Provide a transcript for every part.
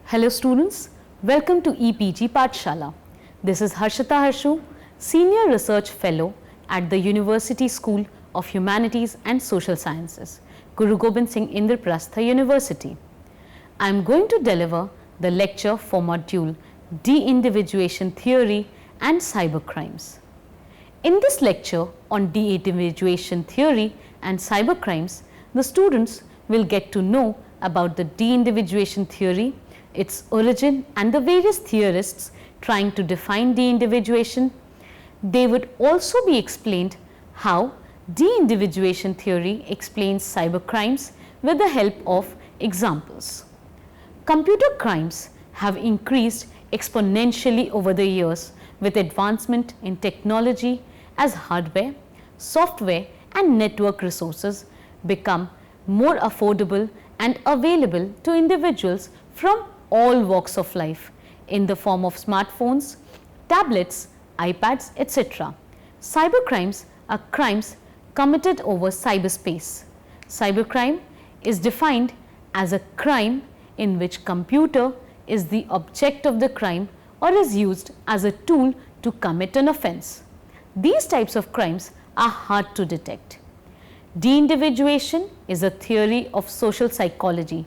Hello students, welcome to EPG Pathshala. This is Harshita Harshu, Senior Research Fellow at the University School of Humanities and Social Sciences, Guru Gobind Singh Indraprastha University. I am going to deliver the lecture for module De-individuation Theory and Cybercrimes. In this lecture on de-individuation theory and cybercrimes, the students will get to know about the de-individuation theory, its origin and the various theorists trying to define de-individuation. They would also be explained how de-individuation theory explains cybercrimes with the help of examples. Computer crimes have increased exponentially over the years with advancement in technology as hardware, software and network resources become more affordable and available to individuals from all walks of life in the form of smartphones, tablets, iPads, etc. Cybercrimes are crimes committed over cyberspace. Cybercrime is defined as a crime in which computer is the object of the crime or is used as a tool to commit an offense. These types of crimes are hard to detect. De-individuation is a theory of social psychology,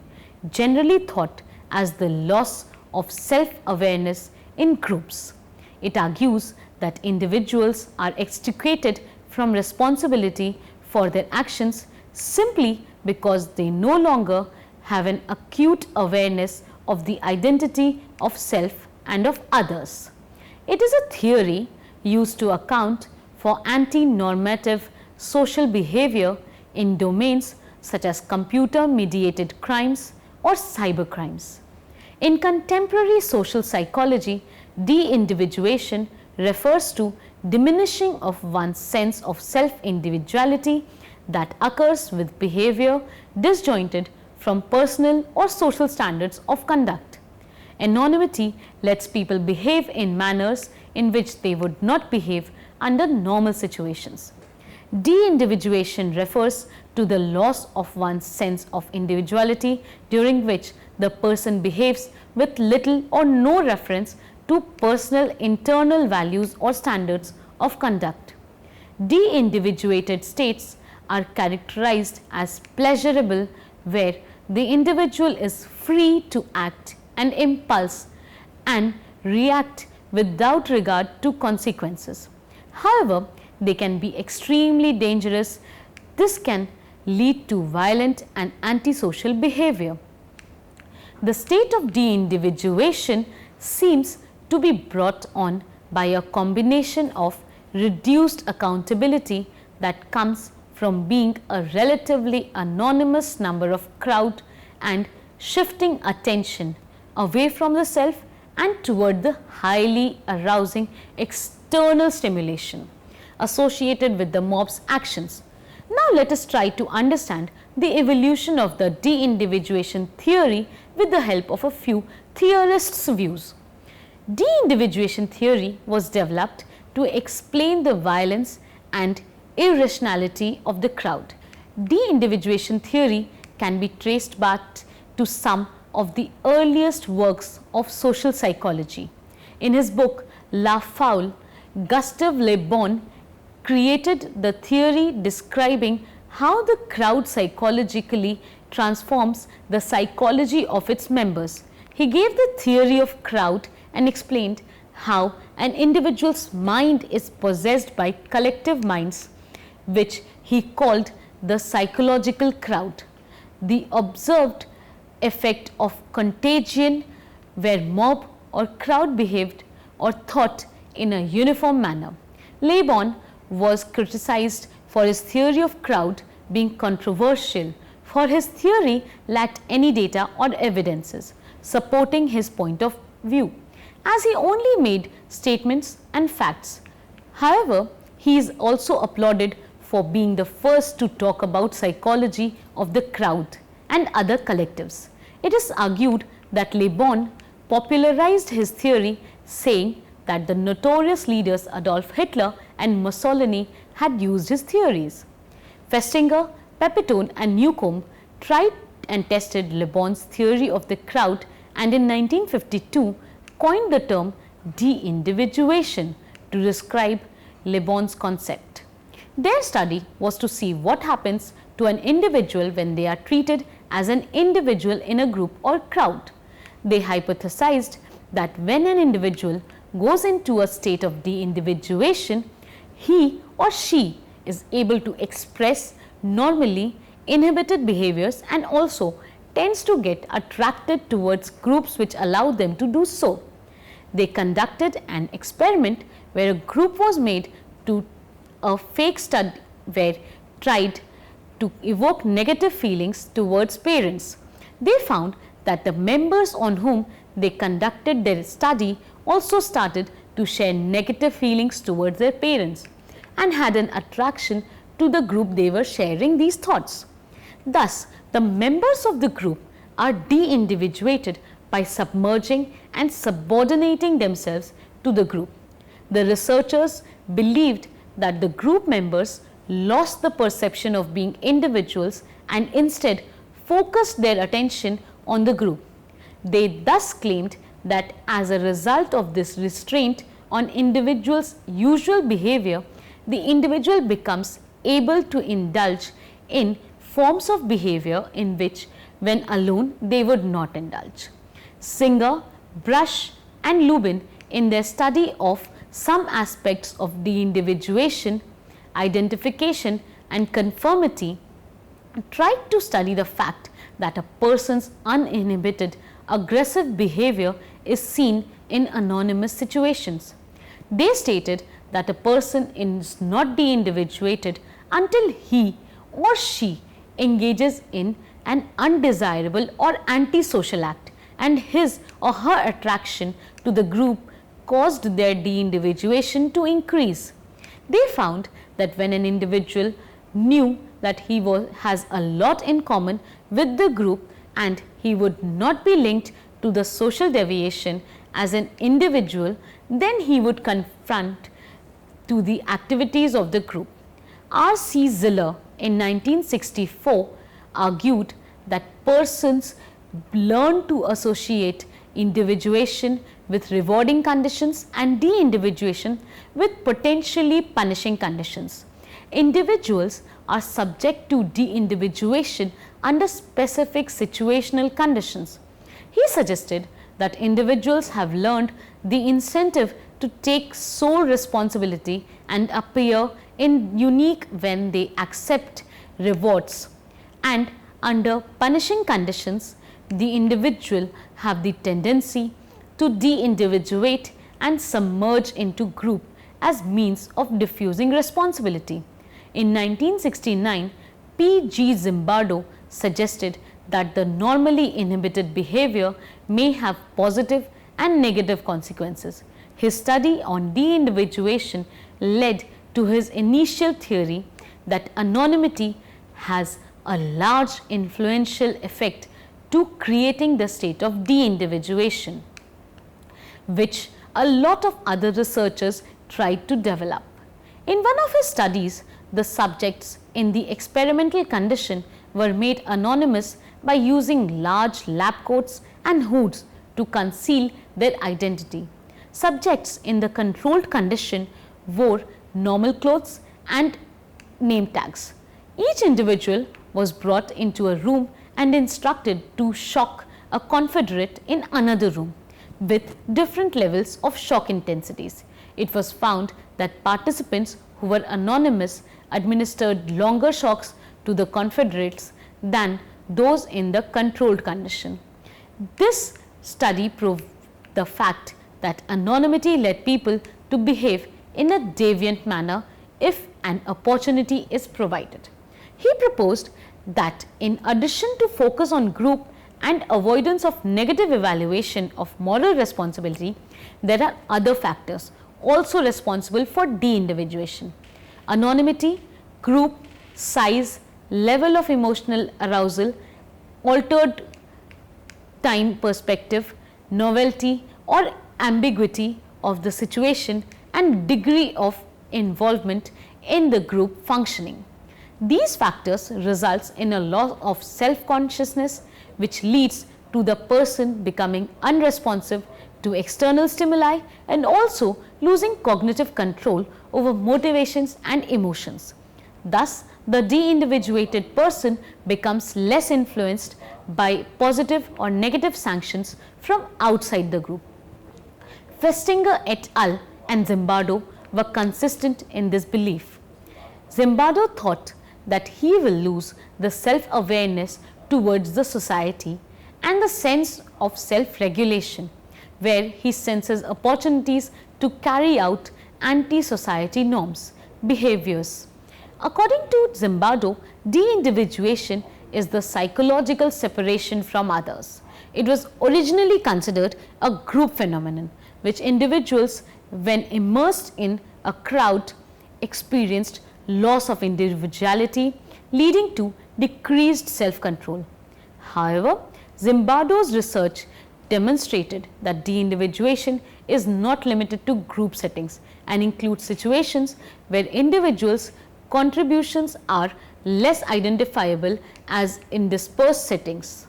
generally thought as the loss of self-awareness in groups. It argues that individuals are extricated from responsibility for their actions simply because they no longer have an acute awareness of the identity of self and of others. It is a theory used to account for anti-normative social behavior in domains such as computer-mediated crimes or cybercrimes. In contemporary social psychology, de-individuation refers to diminishing of one's sense of self-individuality that occurs with behavior disjointed from personal or social standards of conduct. Anonymity lets people behave in manners in which they would not behave under normal situations. De-individuation refers to the loss of one's sense of individuality during which the person behaves with little or no reference to personal internal values or standards of conduct. De-individuated states are characterized as pleasurable, where the individual is free to act and impulse and react without regard to consequences. However, they can be extremely dangerous. This can lead to violent and antisocial behavior. The state of de-individuation seems to be brought on by a combination of reduced accountability that comes from being a relatively anonymous number of crowd and shifting attention away from the self and toward the highly arousing external stimulation associated with the mob's actions. Now let us try to understand the evolution of the de-individuation theory with the help of a few theorists' views. De-individuation theory was developed to explain the violence and irrationality of the crowd. De-individuation theory can be traced back to some of the earliest works of social psychology. In his book La Foule, Gustave Le Bon created the theory describing how the crowd psychologically transforms the psychology of its members. He gave the theory of crowd and explained how an individual's mind is possessed by collective minds, which he called the psychological crowd. The observed effect of contagion, where mob or crowd behaved or thought in a uniform manner. Le Bon was criticized for his theory of crowd being controversial, for his theory lacked any data or evidences supporting his point of view, as he only made statements and facts. However, he is also applauded for being the first to talk about psychology of the crowd and other collectives. It is argued that Le Bon popularized his theory, saying that the notorious leaders Adolf Hitler and Mussolini had used his theories. Festinger, Pepitone and Newcomb tried and tested Le Bon's theory of the crowd and in 1952 coined the term de-individuation to describe Le Bon's concept. Their study was to see what happens to an individual when they are treated as an individual in a group or crowd. They hypothesized that when an individual goes into a state of de-individuation, he or she is able to express normally inhibited behaviors and also tends to get attracted towards groups which allow them to do so. They conducted an experiment where a group was made to a fake study where tried to evoke negative feelings towards parents. They found that the members on whom they conducted their study also started to share negative feelings towards their parents and had an attraction to the group they were sharing these thoughts. Thus, the members of the group are de-individuated by submerging and subordinating themselves to the group. The researchers believed that the group members lost the perception of being individuals and instead focused their attention on the group. They thus claimed that as a result of this restraint on individuals' usual behavior, the individual becomes able to indulge in forms of behavior in which when alone they would not indulge. Singer, Brush and Lubin in their study of some aspects of de-individuation, identification and conformity tried to study the fact that a person's uninhibited aggressive behavior is seen in anonymous situations. They stated that a person is not de-individuated until he or she engages in an undesirable or antisocial act and his or her attraction to the group caused their de-individuation to increase. They found that when an individual knew that he has a lot in common with the group and he would not be linked to the social deviation as an individual, then he would confront to the activities of the group. R.C. Ziller in 1964 argued that persons learn to associate individuation with rewarding conditions and de-individuation with potentially punishing conditions. Individuals are subject to de-individuation under specific situational conditions. He suggested that individuals have learned the incentive to take sole responsibility and appear unique when they accept rewards, and under punishing conditions, the individual have the tendency to de-individuate and submerge into group as means of diffusing responsibility. In 1969, P. G. Zimbardo suggested that the normally inhibited behavior may have positive and negative consequences. His study on de-individuation led to his initial theory that anonymity has a large influential effect to creating the state of de-individuation, which a lot of other researchers tried to develop. In one of his studies, the subjects in the experimental condition were made anonymous by using large lab coats and hoods to conceal their identity. Subjects in the controlled condition wore normal clothes and name tags. Each individual was brought into a room and instructed to shock a confederate in another room with different levels of shock intensities. It was found that participants who were anonymous administered longer shocks to the confederates than those in the controlled condition. This study proved the fact that anonymity led people to behave in a deviant manner if an opportunity is provided. He proposed that in addition to focus on group and avoidance of negative evaluation of moral responsibility, there are other factors also responsible for de-individuation. Anonymity, group, size, level of emotional arousal, altered time perspective, novelty or ambiguity of the situation and degree of involvement in the group functioning. These factors results in a loss of self-consciousness which leads to the person becoming unresponsive to external stimuli and also losing cognitive control over motivations and emotions. Thus, the de-individuated person becomes less influenced by positive or negative sanctions from outside the group. Festinger et al. And Zimbardo were consistent in this belief. Zimbardo thought that he will lose the self-awareness towards the society and the sense of self-regulation, where he senses opportunities to carry out anti-society norms, behaviors. According to Zimbardo, de-individuation is the psychological separation from others. It was originally considered a group phenomenon, which individuals, when immersed in a crowd, experienced loss of individuality, leading to decreased self-control. However, Zimbardo's research demonstrated that de-individuation is not limited to group settings and includes situations where individuals' contributions are less identifiable as in dispersed settings.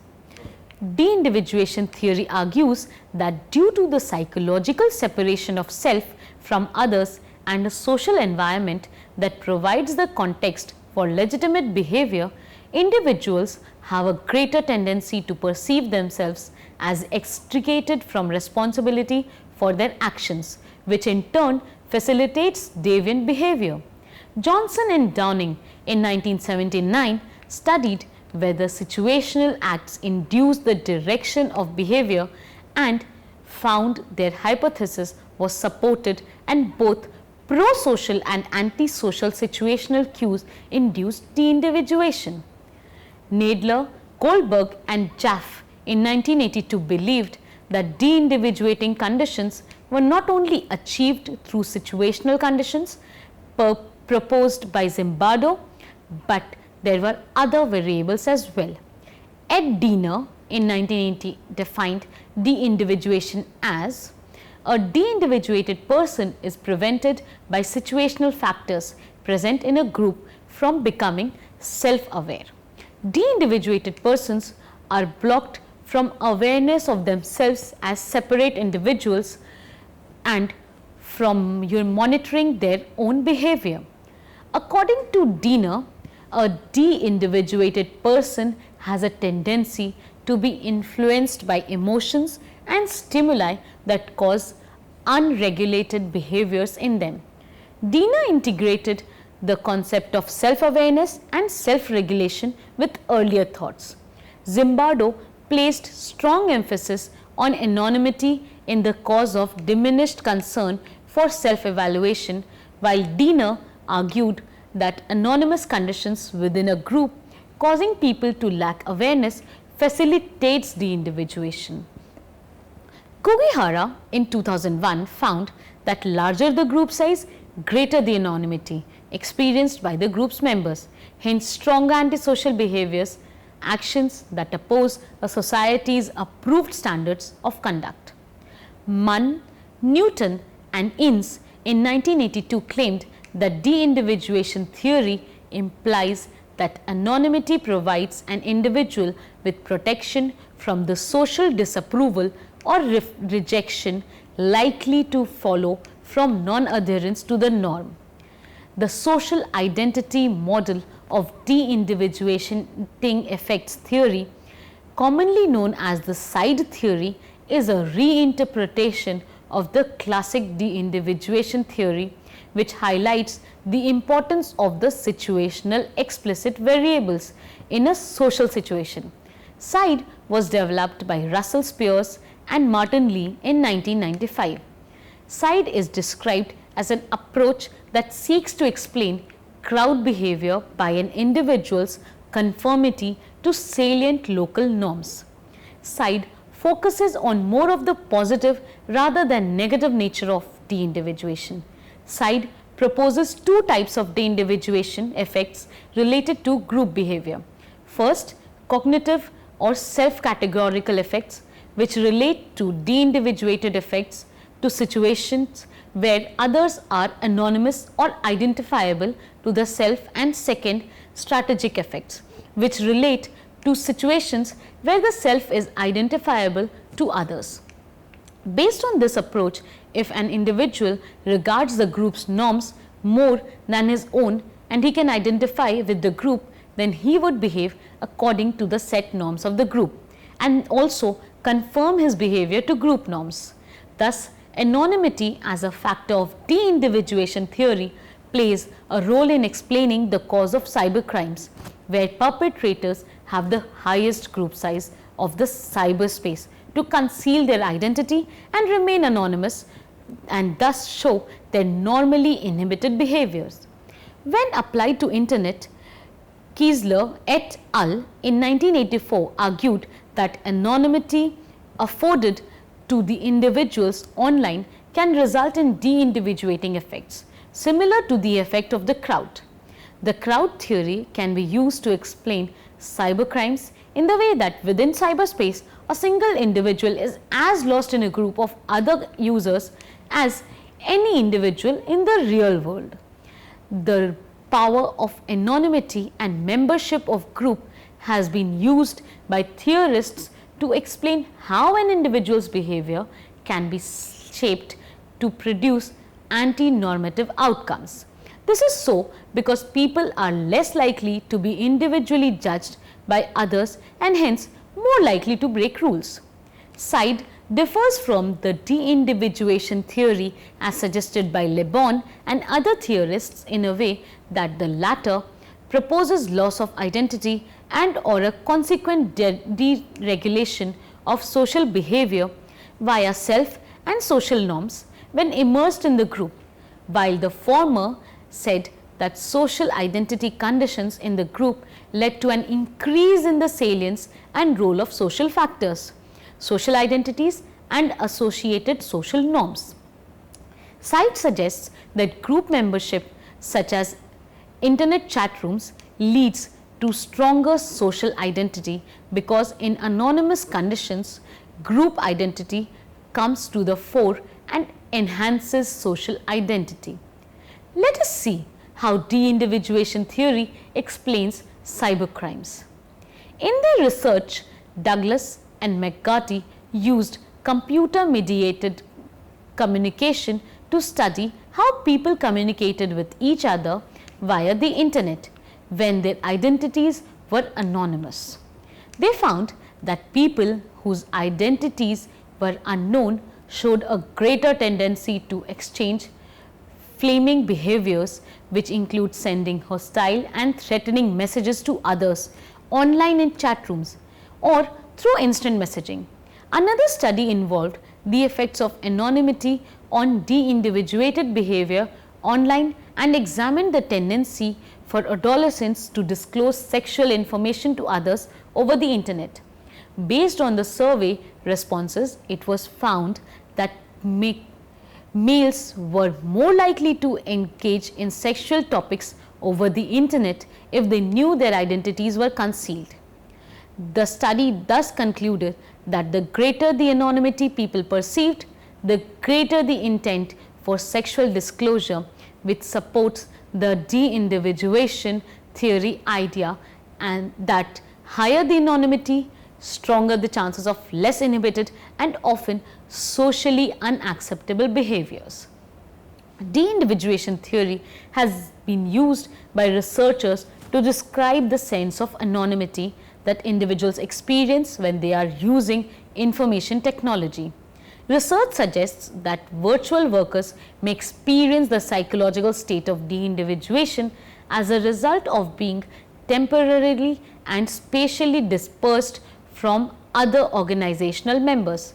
De-individuation theory argues that due to the psychological separation of self from others and a social environment that provides the context for legitimate behavior, individuals have a greater tendency to perceive themselves as extricated from responsibility for their actions, which in turn facilitates deviant behavior. Johnson and Downing in 1979 studied whether situational acts induce the direction of behavior and found their hypothesis was supported and both pro-social and anti-social situational cues induced de-individuation. Nadler, Goldberg and Jaffe in 1982 believed that de-individuating conditions were not only achieved through situational conditions proposed by Zimbardo, but there were other variables as well. Ed Diener in 1980 defined de-individuation as a de-individuated person is prevented by situational factors present in a group from becoming self-aware. De-individuated persons are blocked from awareness of themselves as separate individuals and from monitoring their own behavior. According to Diener, a de-individuated person has a tendency to be influenced by emotions and stimuli that cause unregulated behaviors in them. Diener integrated the concept of self-awareness and self-regulation with earlier thoughts. Zimbardo placed strong emphasis on anonymity in the cause of diminished concern for self-evaluation, while Diener argued that anonymous conditions within a group causing people to lack awareness facilitates de-individuation. Kugihara in 2001 found that larger the group size, greater the anonymity experienced by the group's members, hence stronger antisocial behaviors, actions that oppose a society's approved standards of conduct. Munn, Newton and Ince in 1982 claimed that de-individuation theory implies that anonymity provides an individual with protection from the social disapproval or rejection likely to follow from non-adherence to the norm. The social identity model of de-individuating effects theory, commonly known as the Said theory, is a reinterpretation of the classic de-individuation theory, which highlights the importance of the situational explicit variables in a social situation. Said was developed by Russell Spears and Martin Lee in 1995. Said is described as an approach that seeks to explain crowd behavior by an individual's conformity to salient local norms. Said focuses on more of the positive rather than negative nature of de-individuation. Said proposes two types of de-individuation effects related to group behavior. First, cognitive or self-categorical effects, which relate to de-individuated effects to situations where others are anonymous or identifiable to the self, and second, strategic effects, which relate to situations where the self is identifiable to others. Based on this approach, if an individual regards the group's norms more than his own and he can identify with the group, then he would behave according to the set norms of the group and also conform his behavior to group norms. Thus, anonymity as a factor of de-individuation theory plays a role in explaining the cause of cybercrimes, where perpetrators have the highest group size of the cyberspace to conceal their identity and remain anonymous and thus show their normally inhibited behaviors. When applied to internet, Kiesler et al. In 1984 argued that anonymity afforded to the individuals online can result in de-individuating effects, similar to the effect of the crowd. The crowd theory can be used to explain cybercrimes in the way that within cyberspace, a single individual is as lost in a group of other users as any individual in the real world. The power of anonymity and membership of group has been used by theorists to explain how an individual's behavior can be shaped to produce anti-normative outcomes. This is so because people are less likely to be individually judged by others and hence more likely to break rules. Side differs from the de-individuation theory as suggested by Le Bon and other theorists in a way that the latter proposes loss of identity and or a consequent deregulation of social behavior via self and social norms when immersed in the group, while the former said that social identity conditions in the group led to an increase in the salience and role of social factors, social identities and associated social norms. Side suggests that group membership such as internet chat rooms leads to stronger social identity because in anonymous conditions, group identity comes to the fore and enhances social identity. Let us see how de-individuation theory explains cybercrimes. In their research, Douglas and McGarty used computer-mediated communication to study how people communicated with each other via the internet when their identities were anonymous. They found that people whose identities were unknown showed a greater tendency to exchange flaming behaviors, which include sending hostile and threatening messages to others online in chat rooms or through instant messaging. Another study involved the effects of anonymity on de-individuated behavior online and examined the tendency for adolescents to disclose sexual information to others over the internet. Based on the survey responses, it was found that males were more likely to engage in sexual topics over the internet if they knew their identities were concealed. The study thus concluded that the greater the anonymity people perceived, the greater the intent for sexual disclosure, which supports the de-individuation theory idea, and that higher the anonymity, stronger the chances of less inhibited and often socially unacceptable behaviors. De-individuation theory has been used by researchers to describe the sense of anonymity that individuals experience when they are using information technology. Research suggests that virtual workers may experience the psychological state of de-individuation as a result of being temporarily and spatially dispersed from other organizational members.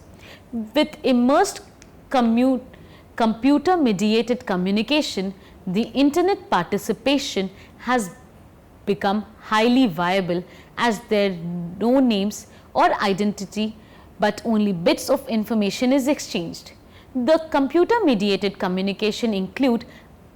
With immersed computer-mediated communication, the internet participation has become highly viable as there are no names or identity, but only bits of information is exchanged. The computer-mediated communication include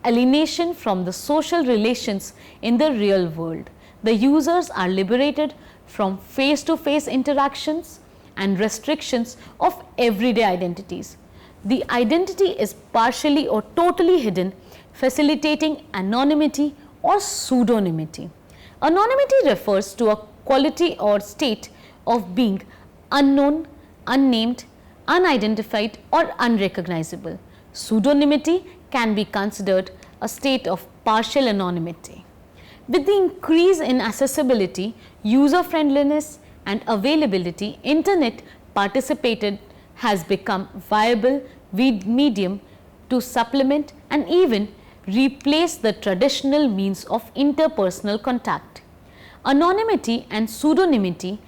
alienation from the social relations in the real world. The users are liberated from face-to-face interactions and restrictions of everyday identities. The identity is partially or totally hidden, facilitating anonymity or pseudonymity. Anonymity refers to a quality or state of being unknown, unnamed, unidentified or unrecognizable. Pseudonymity can be considered a state of partial anonymity. With the increase in accessibility, user friendliness and availability, internet participated has become viable medium to supplement and even replace the traditional means of interpersonal contact. Anonymity and pseudonymity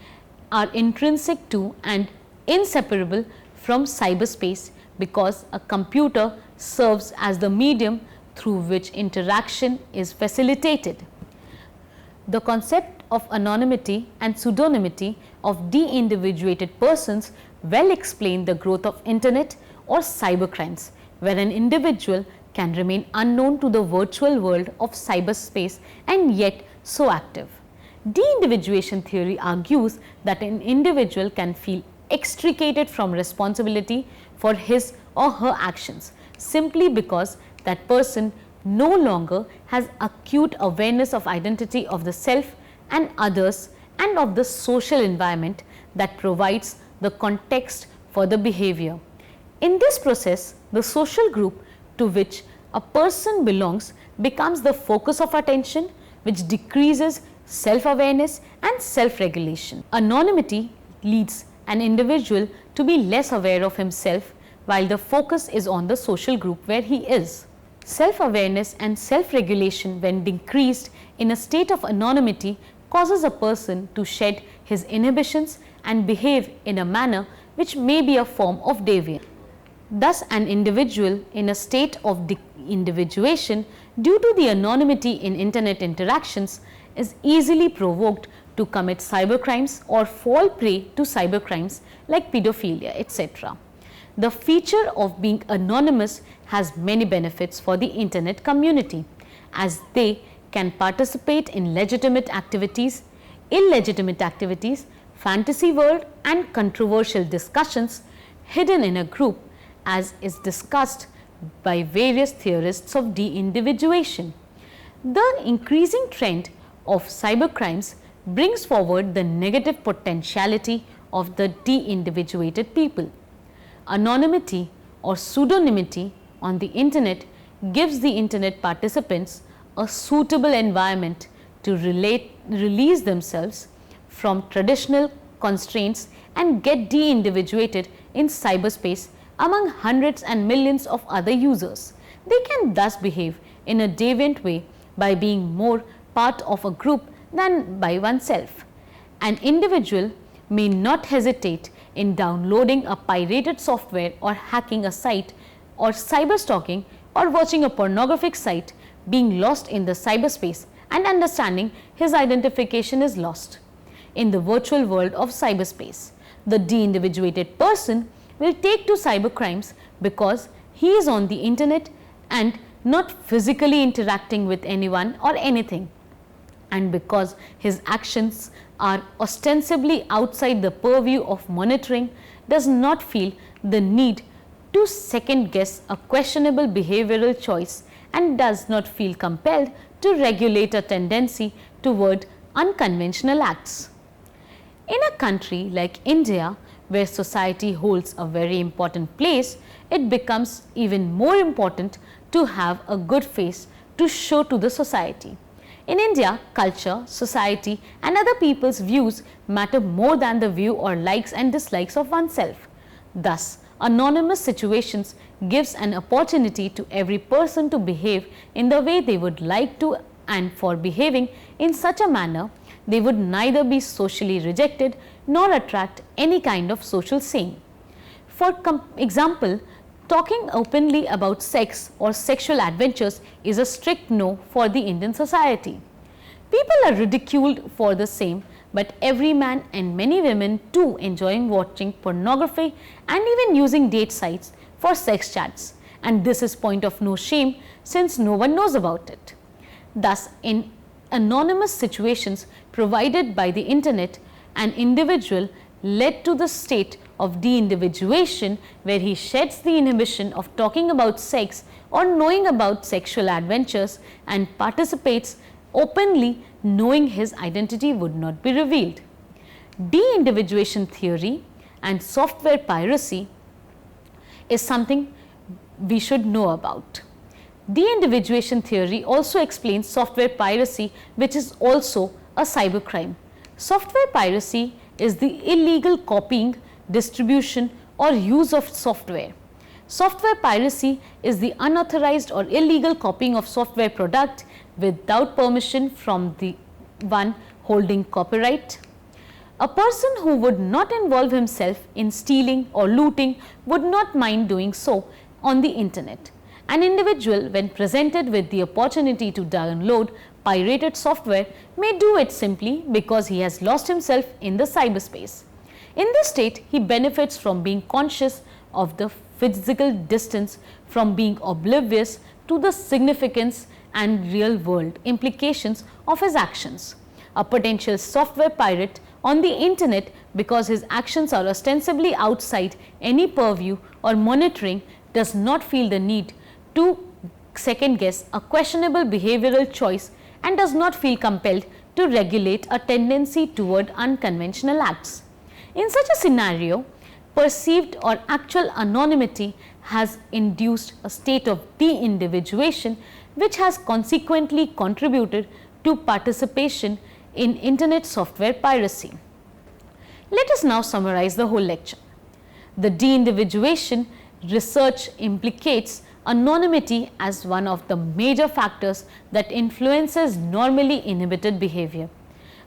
are intrinsic to and inseparable from cyberspace because a computer serves as the medium through which interaction is facilitated. The concept of anonymity and pseudonymity of de-individuated persons well explain the growth of internet or cybercrimes, where an individual can remain unknown to the virtual world of cyberspace and yet so active. De-individuation theory argues that an individual can feel extricated from responsibility for his or her actions simply because that person no longer has acute awareness of identity of the self and others and of the social environment that provides the context for the behavior. In this process, the social group to which a person belongs becomes the focus of attention, which decreases self-awareness and self-regulation. Anonymity leads an individual to be less aware of himself while the focus is on the social group where he is. Self-awareness and self-regulation, when decreased in a state of anonymity, causes a person to shed his inhibitions and behave in a manner which may be a form of deviance. Thus, an individual in a state of de-individuation due to the anonymity in internet interactions is easily provoked to commit cybercrimes or fall prey to cybercrimes like pedophilia, etc. The feature of being anonymous has many benefits for the internet community, as they can participate in legitimate activities, illegitimate activities, fantasy world and controversial discussions hidden in a group, as is discussed by various theorists of de-individuation. The increasing trend of cybercrimes brings forward the negative potentiality of the de-individuated people. Anonymity or pseudonymity on the internet gives the internet participants a suitable environment to release themselves from traditional constraints and get de-individuated in cyberspace among hundreds and millions of other users. They can thus behave in a deviant way by being more part of a group than by oneself. An individual may not hesitate in downloading a pirated software or hacking a site or cyberstalking or watching a pornographic site, being lost in the cyberspace and understanding his identification is lost. In the virtual world of cyberspace, the de-individuated person will take to cybercrimes because he is on the internet and not physically interacting with anyone or anything, and because his actions are ostensibly outside the purview of monitoring, does not feel the need to second guess a questionable behavioral choice and does not feel compelled to regulate a tendency toward unconventional acts. In a country like India, where society holds a very important place, it becomes even more important to have a good face to show to the society. In India, culture, society and other people's views matter more than the view or likes and dislikes of oneself. Thus, anonymous situations gives an opportunity to every person to behave in the way they would like to, and for behaving in such a manner, they would neither be socially rejected nor attract any kind of social shame. For example, talking openly about sex or sexual adventures is a strict no for the Indian society. People are ridiculed for the same, but every man and many women too enjoying watching pornography and even using date sites for sex chats, and this is point of no shame since no one knows about it. Thus, in anonymous situations provided by the internet, an individual led to the state of de-individuation where he sheds the inhibition of talking about sex or knowing about sexual adventures and participates openly knowing his identity would not be revealed. De-individuation theory and software piracy is something we should know about. De-individuation theory also explains software piracy, which is also a cybercrime. Software piracy is the illegal copying, distribution or use of software. Software piracy is the unauthorized or illegal copying of software product without permission from the one holding copyright. A person who would not involve himself in stealing or looting would not mind doing so on the internet. An individual, when presented with the opportunity to download pirated software, may do it simply because he has lost himself in the cyberspace. In this state, he benefits from being conscious of the physical distance, from being oblivious to the significance and real world implications of his actions. A potential software pirate on the internet, because his actions are ostensibly outside any purview or monitoring, does not feel the need to second guess a questionable behavioral choice and does not feel compelled to regulate a tendency toward unconventional acts. In such a scenario, perceived or actual anonymity has induced a state of de-individuation, which has consequently contributed to participation in internet software piracy. Let us now summarize the whole lecture. The de-individuation research implicates anonymity as one of the major factors that influences normally inhibited behavior.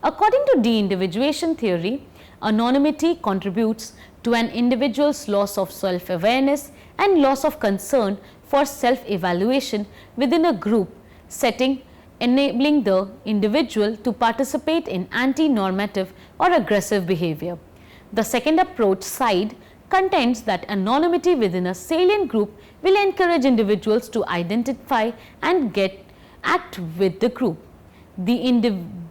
According to de-individuation theory, anonymity contributes to an individual's loss of self-awareness and loss of concern for self-evaluation within a group setting, enabling the individual to participate in anti-normative or aggressive behavior. The second approach side contends that anonymity within a salient group will encourage individuals to identify and act with the group. The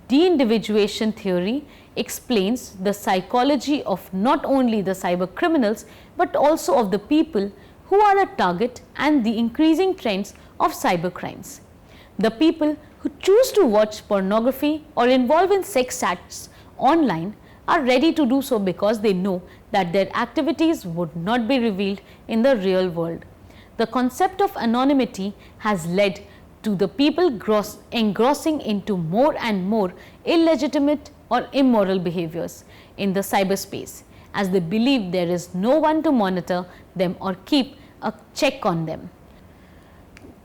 de-individuation theory explains the psychology of not only the cyber criminals but also of the people who are a target and the increasing trends of cyber crimes. The people who choose to watch pornography or involve in sex acts online are ready to do so because they know that their activities would not be revealed in the real world. The concept of anonymity has led to the people engrossing into more and more illegitimate or immoral behaviors in the cyberspace, as they believe there is no one to monitor them or keep a check on them.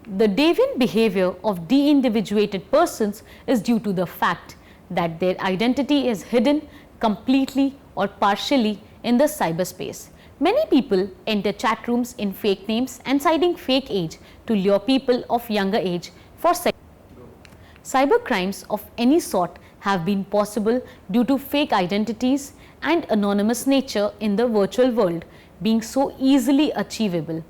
The deviant behavior of de-individuated persons is due to the fact that their identity is hidden completely or partially in the cyberspace. Many people enter chat rooms in fake names and citing fake age to lure people of younger age for sex. Cyber crimes of any sort have been possible due to fake identities and anonymous nature in the virtual world being so easily achievable.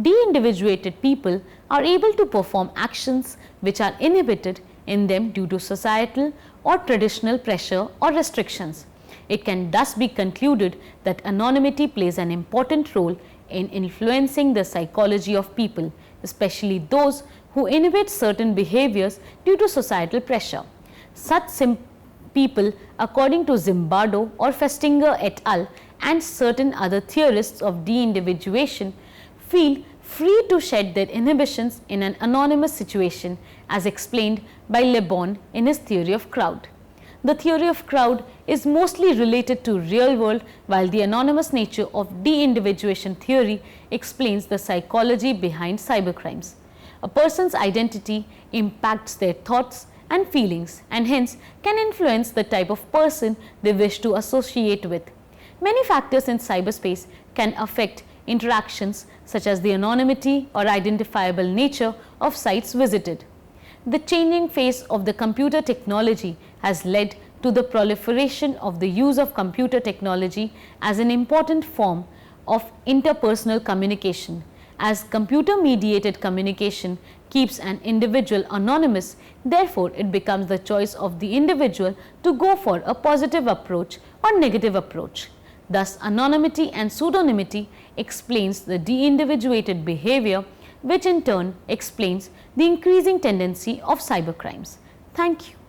De-individuated people are able to perform actions which are inhibited in them due to societal or traditional pressure or restrictions. It can thus be concluded that anonymity plays an important role in influencing the psychology of people, especially those who inhibit certain behaviors due to societal pressure. Such people, according to Zimbardo or Festinger et al. And certain other theorists of de-individuation, feel free to shed their inhibitions in an anonymous situation, as explained by Le Bon in his theory of crowd. The theory of crowd is mostly related to real world, while the anonymous nature of de-individuation theory explains the psychology behind cybercrimes. A person's identity impacts their thoughts and feelings, and hence can influence the type of person they wish to associate with. Many factors in cyberspace can affect interactions, such as the anonymity or identifiable nature of sites visited. The changing face of the computer technology has led to the proliferation of the use of computer technology as an important form of interpersonal communication. As computer-mediated communication keeps an individual anonymous, therefore it becomes the choice of the individual to go for a positive approach or negative approach. Thus, anonymity and pseudonymity explains the de-individuated behavior, which in turn explains the increasing tendency of cybercrimes. Thank you.